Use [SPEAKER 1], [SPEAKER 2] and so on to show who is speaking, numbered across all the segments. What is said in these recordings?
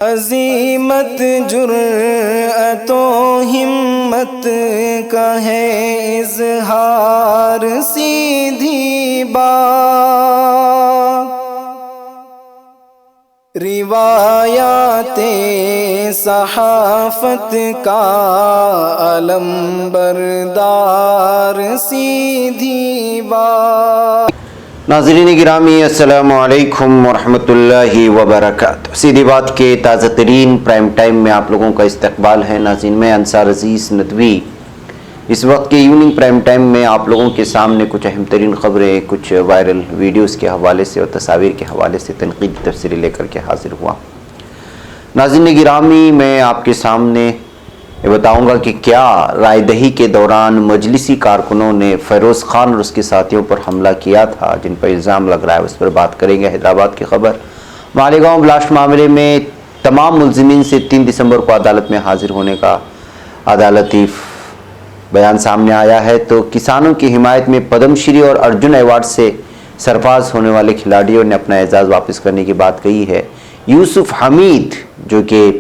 [SPEAKER 1] عظیمت جرأت و ہمت کا ہے اظہار، سیدھی بات روایات صحافت کا علم بردار، سیدھی بات۔
[SPEAKER 2] ناظرین گرامی السلام علیکم ورحمۃ اللہ وبرکاتہ۔ سیدھی بات کے تازہ ترین پرائم ٹائم میں آپ لوگوں کا استقبال ہے۔ ناظرین میں انصار عزیز ندوی اس وقت کے ایوننگ پرائم ٹائم میں آپ لوگوں کے سامنے کچھ اہم ترین خبریں، کچھ وائرل ویڈیوز کے حوالے سے اور تصاویر کے حوالے سے تنقیدی تفسیریں لے کر کے حاضر ہوا۔ ناظرین گرامی میں آپ کے سامنے یہ بتاؤں گا کہ کیا رائے دہی کے دوران مجلسی کارکنوں نے فیروز خان اور اس کے ساتھیوں پر حملہ کیا تھا، جن پر الزام لگ رہا ہے، اس پر بات کریں گے۔ حیدرآباد کی خبر، مالیگاؤں بلاسٹ معاملے میں تمام ملزمین سے 3 دسمبر کو عدالت میں حاضر ہونے کا عدالتی بیان سامنے آیا ہے۔ تو کسانوں کی حمایت میں پدم شری اور ارجن ایوارڈ سے سرفراز ہونے والے کھلاڑیوں نے اپنا اعزاز واپس کرنے کی بات کہی ہے۔ یوسف حمید جو کہ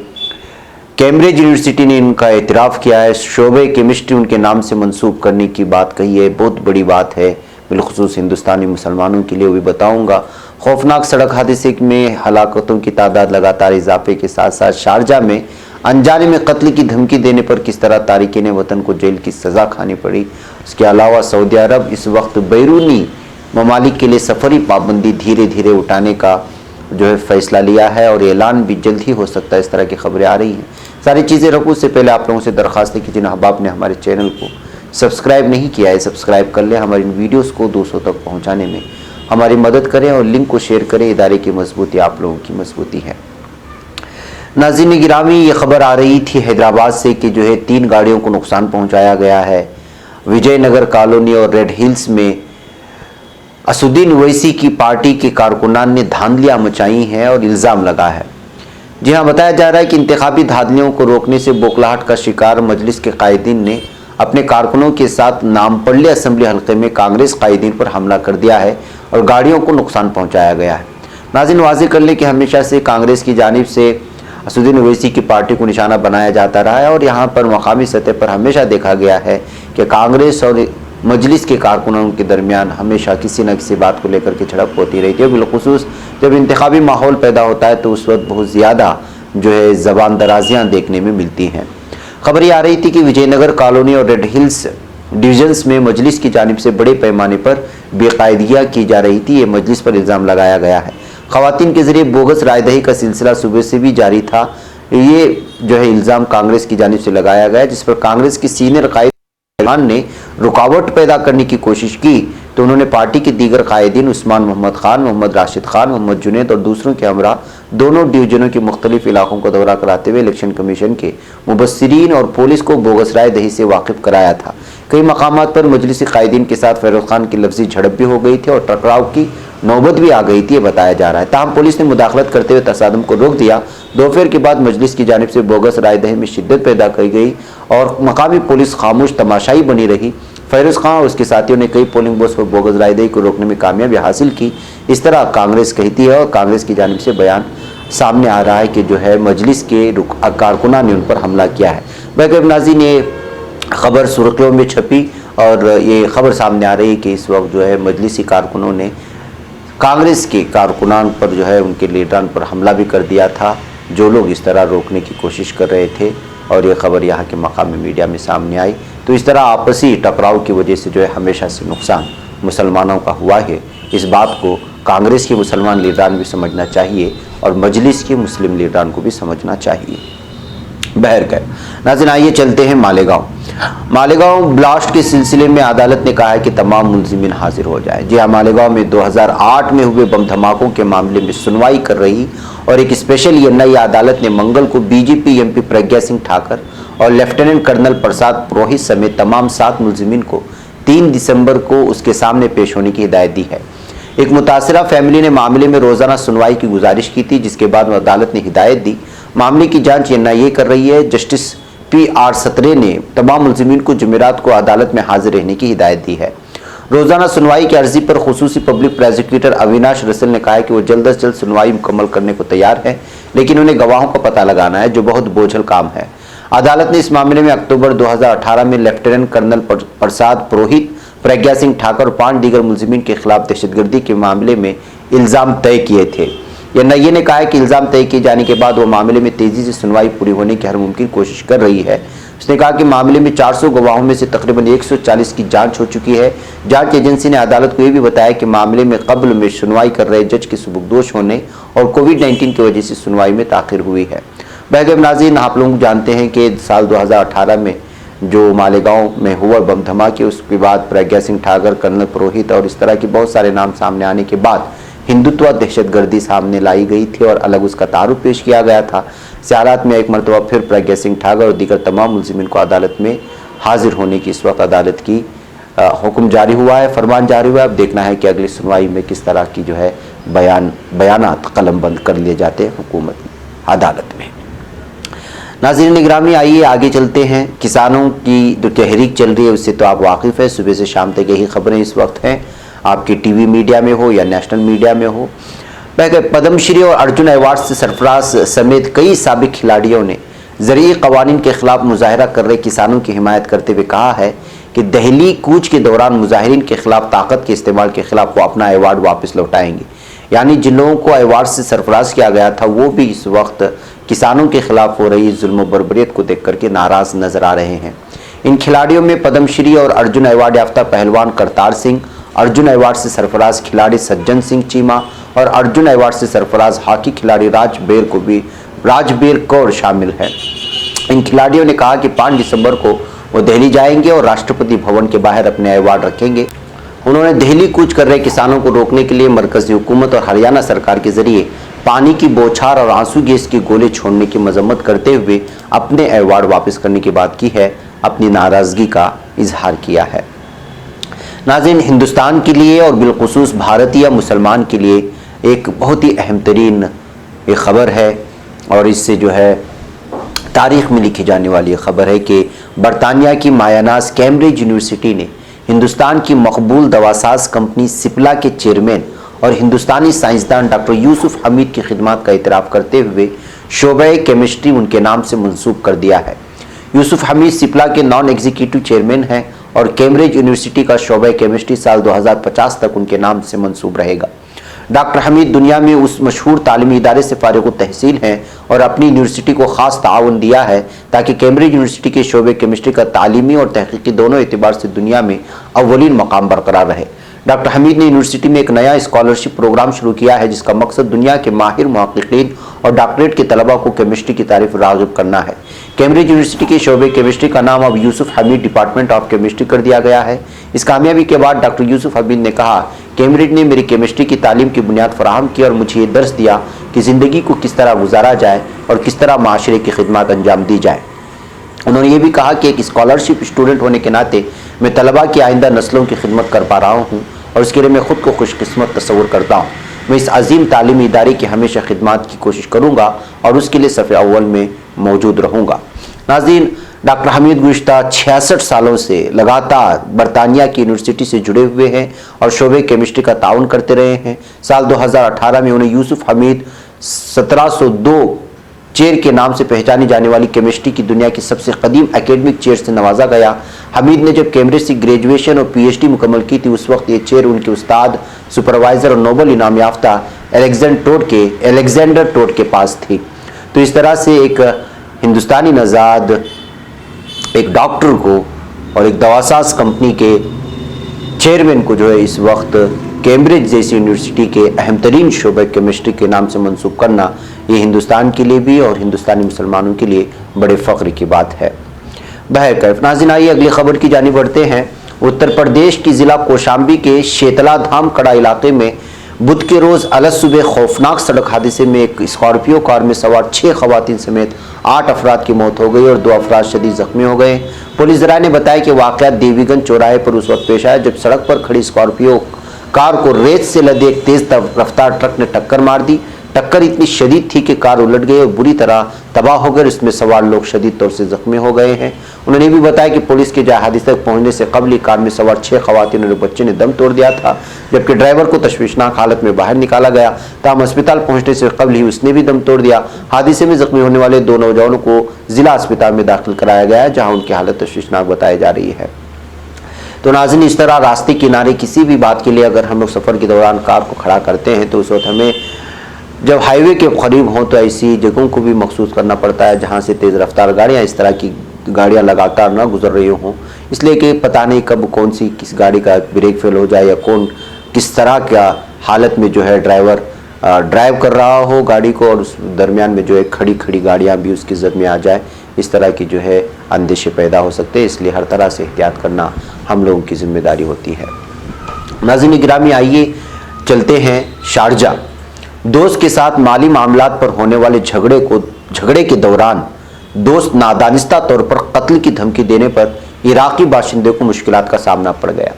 [SPEAKER 2] کیمبرج یونیورسٹی نے ان کا اعتراف کیا ہے، شعبہ کیمسٹری ان کے نام سے منسوب کرنے کی بات کہی ہے، بہت بڑی بات ہے بالخصوص ہندوستانی مسلمانوں کے لیے، وہ بھی بتاؤں گا۔ خوفناک سڑک حادثے میں ہلاکتوں کی تعداد لگاتار اضافے کے ساتھ ساتھ شارجہ میں انجانے میں قتل کی دھمکی دینے پر کس طرح تارکین وطن کو جیل کی سزا کھانی پڑی۔ اس کے علاوہ سعودی عرب اس وقت بیرونی ممالک کے لیے سفری پابندی دھیرے دھیرے اٹھانے کا فیصلہ لیا ہے، اور اعلان بھی جلد ہی ہو سکتا ہے، اس طرح کی خبریں آ رہی ہیں۔ ساری چیزیں رکھوں سے پہلے آپ لوگوں سے درخواست ہے کہ جن احباب نے ہمارے چینل کو سبسکرائب نہیں کیا ہے سبسکرائب کر لیں، ہماری ان ویڈیوز کو دوسروں تک پہنچانے میں ہماری مدد کریں اور لنک کو شیئر کریں۔ ادارے کی مضبوطی آپ لوگوں کی مضبوطی ہے۔ ناظرین گرامی یہ خبر آ رہی تھی حیدرآباد سے کہ 3 گاڑیوں کو نقصان پہنچایا گیا ہے۔ وجے نگر کالونی اور ریڈ ہلز میں اسدین اویسی کی پارٹی کے کارکنان نے دھاندلیاں مچائی ہیں اور الزام لگا ہے۔ جی ہاں، بتایا جا رہا ہے کہ انتخابی دھاندلیوں کو روکنے سے بوکھلاہٹ کا شکار مجلس کے قائدین نے اپنے کارکنوں کے ساتھ نامپلی اسمبلی حلقے میں کانگریس قائدین پر حملہ کر دیا ہے اور گاڑیوں کو نقصان پہنچایا گیا ہے۔ ناظرین واضح کر لیں کہ ہمیشہ سے کانگریس کی جانب سے اسدین اویسی کی پارٹی کو نشانہ بنایا جاتا رہا ہے، اور یہاں پر مقامی سطح پر ہمیشہ دیکھا گیا ہے کہ کانگریس اور مجلس کے کارکنوں کے درمیان ہمیشہ کسی نہ کسی بات کو لے کر کے جھڑپ ہوتی رہتی ہے، بالخصوص جب انتخابی ماحول پیدا ہوتا ہے تو اس وقت بہت زیادہ زبان درازیاں دیکھنے میں ملتی ہیں۔ خبر یہ آ رہی تھی کہ وجے نگر کالونی اور ریڈ ہلز ڈویژنز میں مجلس کی جانب سے بڑے پیمانے پر بے قاعدگیاں کی جا رہی تھی، یہ مجلس پر الزام لگایا گیا ہے۔ خواتین کے ذریعے بوگس رائے دہی کا سلسلہ صبح سے بھی جاری تھا، یہ الزام کانگریس کی جانب سے لگایا گیا، جس پر کانگریس کی سینئر قائد نے رکاوٹ پیدا کرنے کی کوشش کی تو انہوں نے پارٹی کے دیگر قائدین عثمان محمد خان، محمد راشد خان، محمد جنید اور دوسروں کے ہمراہ دونوں ڈویژنوں کے مختلف علاقوں کا دورہ کراتے ہوئے الیکشن کمیشن کے مبصرین اور پولیس کو بوگس رائے دہی سے واقف کرایا تھا۔ کئی مقامات پر مجلسی قائدین کے ساتھ فیروز خان کی لفظی جھڑپ بھی ہو گئی تھی اور ٹکراؤ کی نوبت بھی آ گئی تھی، یہ بتایا جا رہا ہے۔ تاہم پولیس نے مداخلت کرتے ہوئے تصادم کو روک دیا۔ دوپہر کے بعد مجلس کی جانب سے بوگس رائے دہی میں شدت پیدا کی گئی اور مقامی پولیس خاموش تماشائی بنی رہی۔ فیروز خان اور اس کے ساتھیوں نے کئی پولنگ بوتھس پر بوگس رائے دہی کو روکنے میں کامیابی حاصل کی، اس طرح کانگریس کہتی ہے، اور کانگریس کی جانب سے بیان سامنے آ رہا ہے کہ مجلس کے کارکنان نے ان پر حملہ کیا ہے۔ بہرکیف ناظرین یہ خبر سرخیوں میں چھپی اور یہ خبر سامنے آ رہی ہے کہ اس وقت مجلسی کارکنوں نے کانگریس کے کارکنان پر ان کے لیڈران پر حملہ بھی کر دیا تھا، جو لوگ اس طرح روکنے کی کوشش کر رہے تھے، اور یہ خبر یہاں کے مقامی میڈیا میں سامنے آئی۔ تو اس طرح آپسی ٹکراؤ کی وجہ سے ہمیشہ سے نقصان مسلمانوں کا ہوا ہے، اس بات کو کانگریس کے مسلمان لیڈران بھی سمجھنا چاہیے اور مجلس کے مسلم لیڈران کو بھی سمجھنا چاہیے۔ بہرکیف ناظرین آئیے چلتے ہیں مالیگاؤں بلاسٹ کے سلسلے میں عدالت نے کہا ہے کہ تمام ملزمین حاضر ہو جائیں۔ جی ہاں، مالیگاؤں میں 2008 میں ہوئے بم دھماکوں کے معاملے میں سنوائی کر رہی اور ایک اسپیشل ENI عدالت نے منگل کو BJP MP پرگیا سنگھ ٹھاکر اور لیفٹیننٹ کرنل پرساد پروہت سمیت تمام 7 ملزمین کو 3 دسمبر کو اس کے سامنے پیش ہونے کی ہدایت دی ہے۔ ایک متاثرہ فیملی نے معاملے میں روزانہ سنوائی کی گزارش کی تھی، جس کے بعد عدالت نے ہدایت دی۔ معاملے کی جانچ NIA کر رہی ہے۔ جسٹس PR سترے نے تمام ملزمین کو جمعرات کو عدالت میں حاضر رہنے کی ہدایت دی ہے۔ روزانہ سنوائی کی عرضی پر خصوصی پبلک پروسیکیوٹر اویناش رسل نے کہا ہے کہ وہ جلد از جلد سنوائی مکمل کرنے کو تیار ہے۔ लेकिन उन्हें गवाहों का पता लगाना है, जो बहुत बोझल काम है। अदालत ने इस मामले में अक्टूबर 2018 में लेफ्टिनेंट कर्नल प्रसाद पुरोहित, प्रज्ञा सिंह ठाकुर और 5 दीगर मुलजिमीन के खिलाफ दहशतगर्दी के मामले में इल्ज़ाम तय किए थे। एनआईए ने कहा है कि इल्ज़ाम तय किए जाने के बाद वो मामले में तेजी से सुनवाई पूरी होने की हर मुमकिन कोशिश कर रही है। उसने कहा कि मामले में 400 गवाहों में से तकरीबन 140 की जांच हो चुकी है। जांच एजेंसी ने अदालत को यह भी बताया कि मामले में कब्ल में सुनवाई कर रहे जज के सुबुकदोश होने और कोविड-19 की वजह से सुनवाई में ताखिर हुई है। बहरहाल नाज़रीन, आप लोग जानते हैं कि साल 2018 में जो मालेगांव में हुआ बम धमाके, उसके बाद प्रज्ञा सिंह ठाकुर, कर्नल पुरोहित और इस तरह के बहुत सारे नाम सामने आने के बाद हिंदुत्व दहशतगर्दी सामने लाई गई थी और अलग उसका तारुफ पेश किया गया था। इस हालात में एक मरतबा फिर प्रज्ञा सिंह ठाकुर और दीगर तमाम मुलजिमीन को अदालत में हाजिर होने की इस वक्त अदालत की हुक्म जारी हुआ है, फरमान जारी हुआ है। अब देखना है कि अगली सुनवाई में किस तरह की जो है बयानात कलमबंद कर लिए जाते हैं हुकूमत अदालत में। नाज़रीन गिरामी, आइए आगे चलते हैं। किसानों की जो तहरीक चल रही है उससे तो आप वाकिफ़ है, सुबह से शाम तक यही खबरें इस वक्त हैं, आपके टीवी मीडिया में हो या नेशनल मीडिया में हो। पद्मश्री और अर्जुन अवार्ड से सरफराज समेत कई साबिक खिलाड़ियों ने ज़रिए क़वानीन के खिलाफ मुजाहरा कर रहे किसानों की हिमायत करते हुए कहा है कि दहली कूच के दौरान मुजाहिरीन के खिलाफ ताकत के इस्तेमाल के खिलाफ वो अपना अवार्ड वापस लौटाएंगे। यानी जिन लोगों को अवार्ड से सरफराज किया गया था वो भी इस वक्त किसानों के खिलाफ हो रही जुल्म बर्बरियत को देख करके नाराज़ नजर आ रहे हैं। इन खिलाड़ियों में पद्मश्री और अर्जुन अवार्ड याफ्ता पहलवान करतार सिंह, अर्जुन अवार्ड से सरफराज खिलाड़ी सज्जन सिंह चीमा और अर्जुन अवार्ड से सरफराज हॉकी खिलाड़ी राजबीर कौर शामिल है। इन खिलाड़ियों ने कहा कि 5 दिसंबर को वो दिल्ली जाएंगे और राष्ट्रपति भवन के बाहर अपने अवार्ड रखेंगे। उन्होंने दिल्ली कूच कर रहे किसानों को रोकने के लिए मरकजी हुकूमत और हरियाणा सरकार के जरिए पानी की बौछार और आंसू गैस के गोले छोड़ने की मजम्मत करते हुए अपने अवार्ड वापस करने की बात की है, अपनी नाराज़गी का इजहार किया है। नाज़रीन, हिंदुस्तान के लिए और बिलखुसूस भारतीय मुसलमान के लिए एक बहुत ही अहम तरीन ये ख़बर है और इससे जो है तारीख़ में लिखी जाने वाली ख़बर है कि बरतानिया की मायानाज कैम्ब्रिज यूनिवर्सिटी ने हिंदुस्तान की मकबूल दवासाज कंपनी सिप्ला के चेयरमैन और हिंदुस्तानी साइंसदान डॉक्टर यूसुफ हमीद की खिदमत का इतराफ़ करते हुए शोबे केमिस्ट्री उनके नाम से मंसूब कर दिया है। यूसुफ हमीद सिप्ला के नॉन एग्जीक्यूटिव चेयरमैन हैं और कैम्ब्रिज यूनिवर्सिटी का शोबे केमिस्ट्री साल 2050 तक उनके नाम से मंसूब रहेगा। डॉक्टर हमीद दुनिया में उस मशहूर तालीमी इदारे से फारिग तहसील हैं और अपनी यूनिवर्सिटी को ख़ास ताउन दिया है ताकि कैम्ब्रिज यूनिवर्सिटी के शोबे केमिस्ट्री का तालीमी और तहकीकी दोनों एतबार से दुनिया में अव्वलीन मकाम बरकरार रहे। डॉक्टर हमीद ने यूनिवर्सिटी में एक नया स्कॉलरशिप प्रोग्राम शुरू किया है जिसका मकसद दुनिया के माहिर मुहक्किकीन और डॉक्टरेट के तलबा को केमिस्ट्री की तारीफ राग़िब करना है। कैम्ब्रिज यूनिवर्सिटी के शोबे केमिस्ट्री का नाम अब Yusuf Hamid department of chemistry कर दिया गया है। इस कामयाबी के बाद डॉक्टर यूसुफ हमीद ने कहा, कैम्ब्रिज ने मेरी केमिस्ट्री की तालीम की बुनियाद फराहम की और मुझे ये दर्स दिया कि ज़िंदगी को किस तरह गुजारा जाए और किस तरह माशरे की खिदमत अंजाम दी जाए। उन्होंने ये भी कहा कि एक स्कॉलरशिप स्टूडेंट होने के नाते मैं तलबा की आइंदा नस्लों की खिदमत कर पा रहा हूँ और इसके लिए मैं ख़ुद को खुशकिस्मत तस्वुर करता हूँ। मैं इस अजीम तालीमी इदारे की हमेशा खिदमत की कोशिश करूँगा और उसके लिए सफ़े अव्वल में मौजूद रहूँगा। नाज़रीन, डॉक्टर हमीद गुज़िश्ता 66 सालों से लगातार बरतानिया की यूनिवर्सिटी से जुड़े हुए हैं और शोबे केमिस्ट्री का ताउन करते रहे हैं। साल 2018 में उन्हें यूसुफ हमीद 1702 चेयर के नाम से पहचानी जाने वाली केमिस्ट्री की दुनिया की सबसे कदीम एकेडमिक चेयर से नवाजा गया। हमीद ने जब कैम्ब्रिज से ग्रेजुएशन और पीएचडी मुकम्मल की थी उस वक्त ये चेयर उनके उस्ताद, सुपरवाइज़र और नोबल इनाम याफ्ता एलेक्जेंडर टोड के पास थी। तो इस तरह से एक हिंदुस्तानी नज़ाद एक डॉक्टर को और एक दवासाज कंपनी के चेयरमैन को जो है इस वक्त कैम्ब्रिज जैसी यूनिवर्सिटी के अहम तरीन शोबे केमिस्ट्री के नाम से मंसूब करना ये हिंदुस्तान के लिए भी और हिंदुस्तानी मुसलमानों के लिए बड़े फ़ख्र की बात है। बहरकैफ नाज़रीन, आइए अगली खबर की जानिब बढ़ते हैं। उत्तर प्रदेश की ज़िला कौशाम्बी के शेतला धाम कड़ा इलाके में बुध के रोज़ अलग सुबह खौफनाक सड़क हादसे में एक स्कॉर्पियो कार में सवार 6 खवातीन समेत 8 अफराद की मौत हो गई और 2 अफराद शदीद जख्मी हो गए। पुलिस ज़राए ने बताया कि वाक़या देवीगंज चौराहे पर उस वक्त पेश आया जब सड़क पर खड़ी स्कॉर्पियो कार को रेत से लदे एक तेज़ रफ्तार ट्रक ने टक्कर मार दी। टक्कर इतनी शदीद थी कि कार उलट गई और बुरी तरह तबाह हो गई। इसमें सवार लोग शदीद तौर से जख्मी हो गए हैं। उन्होंने भी बताया कि पुलिस के हादसे तक पहुंचने से कबल ही कार में सवार 6 खवातीन और बच्चे ने दम तोड़ दिया था, जबकि ड्राइवर को तशवीशनाक हालत में बाहर निकाला गया। ताहम अस्पताल पहुंचने से कबल ही उसने भी दम तोड़ दिया। हादसे में जख्मी होने वाले 2 नौजवानों को जिला अस्पताल में दाखिल कराया गया है, जहाँ उनकी हालत तशवीशनाक बताई जा रही है। तो नाज़रीन, इस तरह रास्ते किनारे किसी भी बात के लिए अगर हम लोग सफ़र के दौरान कार को खड़ा करते हैं तो उस वक्त हमें जब हाईवे के करीब हों तो ऐसी जगहों को भी मखसूस करना पड़ता है जहाँ से तेज़ रफ्तार गाड़ियाँ, इस तरह की गाड़ियाँ लगातार ना गुजर रही हों, इसलिए कि पता नहीं कब कौन सी किस गाड़ी का ब्रेक फेल हो जाए या कौन किस तरह का हालत में जो है ड्राइवर ड्राइव कर रहा हो गाड़ी को, और उस दरमियान में जो है खड़ी गाड़ियाँ भी उसकी जद में आ जाए। इस तरह की जो है अंदेशे पैदा हो सकते हैं, इसलिए हर तरह से एहतियात करना हम लोगों की जिम्मेदारी होती है। नाज़रीन गिरामी, आइए चलते हैं शारजा। दोस्त के साथ माली मामलात पर होने वाले झगड़े के दौरान दोस्त नादानिस्ता तौर पर कत्ल की धमकी देने पर इराकी बाशिंदे को मुश्किलात का सामना पड़ गया।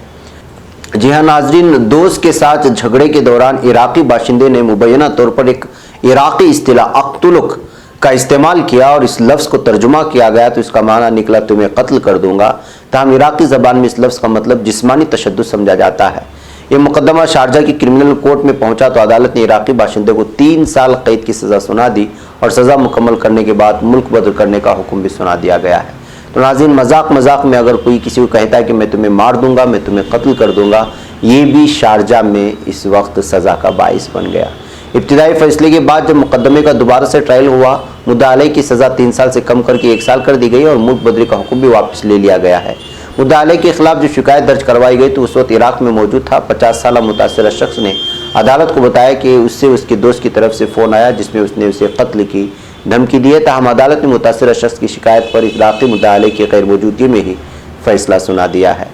[SPEAKER 2] जी हाँ नाज़रीन, दोस्त के साथ झगड़े के दौरान इराकी बाशिंदे ने मुबैना तौर पर एक इराकी इस्तिलाह अक्तुलुक का इस्तेमाल किया और इस लफ्ज़ को तर्जुमा किया गया तो इसका माना निकला तुम्हें कत्ल कर दूंगा। ताहम इराकी ज़बान में इस लफ्ज़ का मतलब जिस्मानी तशद्दुद समझा जाता है। ये मुकदमा शारजा की क्रिमिनल कोर्ट में पहुंचा तो अदालत ने इराकी बाशिंदे को 3 साल कैद की सज़ा सुना दी और सज़ा मुकम्मल करने के बाद मुल्क बदल करने का हुक्म भी सुना दिया गया है। तो नाज़रीन, मजाक में अगर कोई किसी को कहता है कि मैं तुम्हें मार दूंगा, मैं तुम्हें कत्ल कर दूंगा, ये भी शारजा में इस वक्त सज़ा का बाइस बन गया। इब्तिदाई फैसले के बाद जब मुकदमे का दोबारा से ट्रायल हुआ, मुद्दा अलैह की सज़ा 3 साल से कम करके 1 साल कर दी गई और मुल्क बदली का हुक्म भी वापस ले लिया गया है। मुद्दा अलैह के खिलाफ जो शिकायत दर्ज करवाई गई तो उस वक्त इराक में मौजूद था। 50 साल मुतासरा शख्स ने अदालत को बताया कि उससे उसके दोस्त की तरफ से फ़ोन आया जिसमें उसने उसे कत्ल की धमकी दी है। ताहम अदालत ने मुतासरा शख्स की शिकायत पर इराकी मुद्दा अलैह की गैर मौजूदगी में ही फैसला सुना दिया है।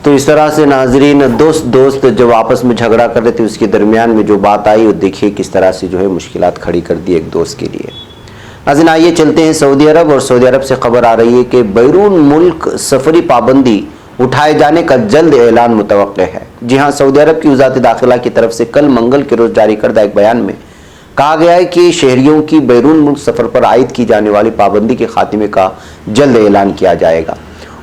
[SPEAKER 2] तो इस तरह से नाजरीन, दोस्त जब आपस में झगड़ा कर रहे थे उसके दरमियान में जो बात आई वो देखिए किस तरह से जो है मुश्किलात खड़ी कर दी एक दोस्त के लिए। नाज़रीन आइए चलते हैं सऊदी अरब, और सऊदी अरब से खबर आ रही है कि बैरून मुल्क सफरी पाबंदी उठाए जाने का जल्द ऐलान मुतवक्के है। जी हाँ, सऊदी अरब की वज़ारत दाखिला की तरफ से कल मंगल के रोज़ जारी करदा एक बयान में कहा गया है कि शहरियों की बैरून मुल्क सफ़र पर आयद की जाने वाली पाबंदी के खात्मे का जल्द ऐलान किया जाएगा।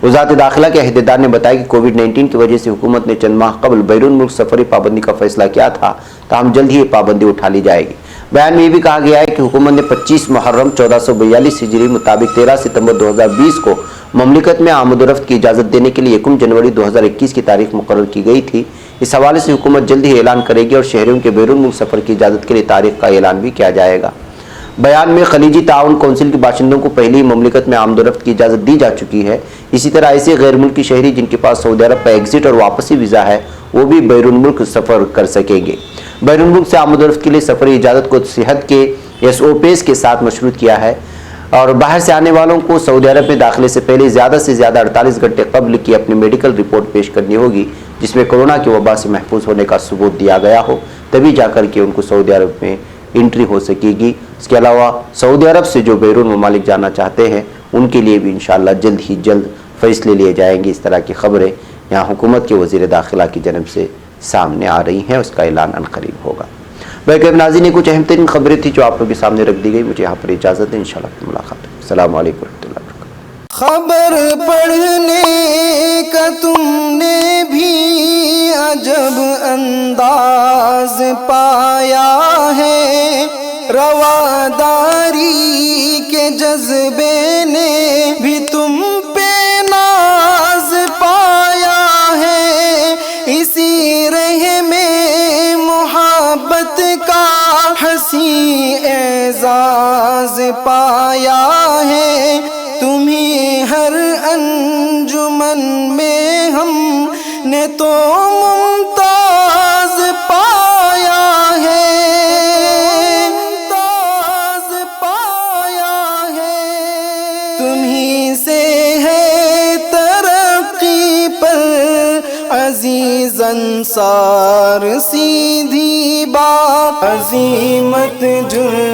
[SPEAKER 2] वज़ारत दाखिला के अहदेदार ने बताया कि कोविड-19 की वजह से हुकूमत ने चंद माह कबल बैरून मुल्क सफरी पाबंदी का फैसला किया था, ताहम जल्द ही ये पाबंदी उठा ली जाएगी। बयान में ये भी कहा गया है कि हुकूमत ने 25 मुहर्रम 1442 हिजरी मुताबिक 13 सितंबर 2020 को ममलिकत में आमद-ओ-रफ्त की इजाज़त देने के लिए 1 जनवरी 2021 की तारीख मुकर्रर की गई थी। इस हवाले से हुकूमत जल्द ही ऐलान करेगी और शहरियों के बैरून मुल्क सफ़र की इजाज़त के लिए तारीख का ऐलान भी किया जाएगा। बयान में खलीजी ताउन कौंसिल के बाशिंदों को पहले ही ममलिकत में आमद-ओ-रफ्त की इजाज़त दी जा चुकी है। इसी तरह ऐसे गैर मुल्की शहरी जिनके पास सऊदी अरब का एग्जिट और वापसी वीज़ा है वो भी बैरून मुल्क सफ़र कर सकेंगे। बैरून मुल्क से आमद-ओ-रफ्त के लिए सफ़री इजाज़त को सेहत के SOPs के साथ मशरूत किया है और बाहर से आने वालों को सऊदी अरब में दाखिले से पहले ज़्यादा से ज़्यादा 48 घंटे कबल की अपनी मेडिकल रिपोर्ट पेश करनी होगी जिसमें कोरोना की वबा से महफूज होने का सबूत दिया गया हो, तभी जाकर के उनको सऊदी अरब में एंट्री हो सकेगी। इसके अलावा सऊदी अरब से जो बैरून ममालिक जाना चाहते हैं उनके लिए भी इंशाअल्लाह जल्द ही जल्द फैसले लिए जाएंगे। इस तरह की खबरें यहाँ हुकूमत के वज़ीर दाखिला की जनब से सामने आ रही हैं, उसका ऐलान अनक़रीब होगा। बल्कि नाज़रीन ये कुछ अहम तरीन खबरें थी जो आप लोगों के सामने रख दी गई। मुझे यहाँ पर इजाज़त है, इंशाअल्लाह मुलाकात होगी। अस्सलामु अलैकुम रहमतुल्लाहि व बरकातुहू।
[SPEAKER 1] खबर पढ़ने का तुमने भी अजब अंदाज पाया है, रवादारी के जज्बे ने भी तुम पे नाज पाया है, इसी रह में मोहब्बत का हंसी एजाज पाया है, तुम्हीं हर अंजुमन में हमने तो मुमताज पाया है, मुमताज पाया है, तुम्हीं से है तरक्की पर अजीज अंसार, सीधी बात अजीमत जुर्म